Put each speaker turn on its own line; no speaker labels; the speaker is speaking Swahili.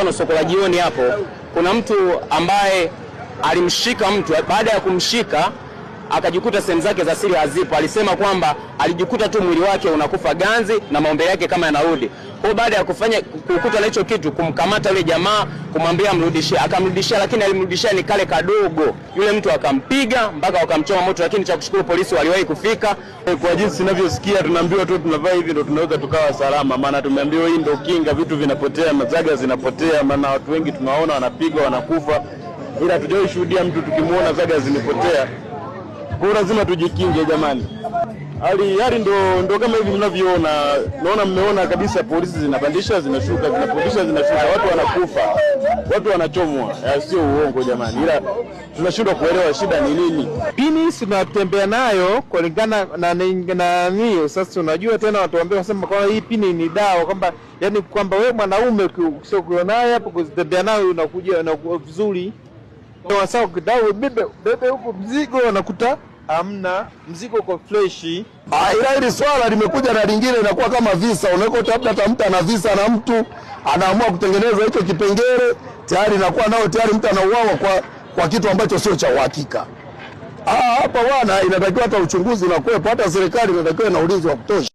Soko la jioni hapo, kuna mtu ambaye alimshika mtu, baada ya kumshika akajikuta sehemu zake za siri hazipo. Alisema kwamba alijikuta tu mwili wake unakufa ganzi na maombe yake kama yanarudi. Kwa baada ya kukuta na hicho kitu, kumkamata yule jamaa, kumwambia amrudishie, akamrudishia, lakini alimrudishia ni kale kadogo. Yule mtu akampiga mpaka wakamchoma moto, lakini cha kushukuru polisi waliwahi kufika.
Kwa jinsi ninavyosikia tunaambiwa tu tunavaa hivi ndio tunaweza tukawa salama, maana tumeambiwa hii ndio kinga, vitu vinapotea, mazaga zinapotea, maana watu wengi tunaona wanapigwa wanakufa, ila hatujawahi shuhudia mtu tukimuona zaga zimepotea. Kwa lazima tujikinge jamani. Hali ndo kama hivi mnavyoona. Naona mmeona kabisa polisi zinapandisha zinashuka, zinapandisha zinashuka, watu wanakufa, watu wanachomwa. Sio uongo jamani, ila tunashindwa kuelewa shida ni nini.
Pini tunatembea nayo kulingana na nini. Sasa unajua tena watu waambia wasema kwa hii pini ni dawa, kwamba yani kwamba wewe mwanaume sio kuonaye hapo kutembea nayo unakuja na vizuri. Kwa sababu kidawa bebe huko mzigo unakuta hamna mzigo kwa freshi.
Ila hili swala limekuja na lingine inakuwa kama visa. Unakuta hata mtu ana visa na mtu anaamua kutengeneza hicho kipengele, tayari inakuwa nao tayari mtu anauawa kwa kitu ambacho sio cha uhakika. Hapa bwana inatakiwa hata uchunguzi unakuwepo, hata serikali inatakiwa na ulinzi wa kutosha.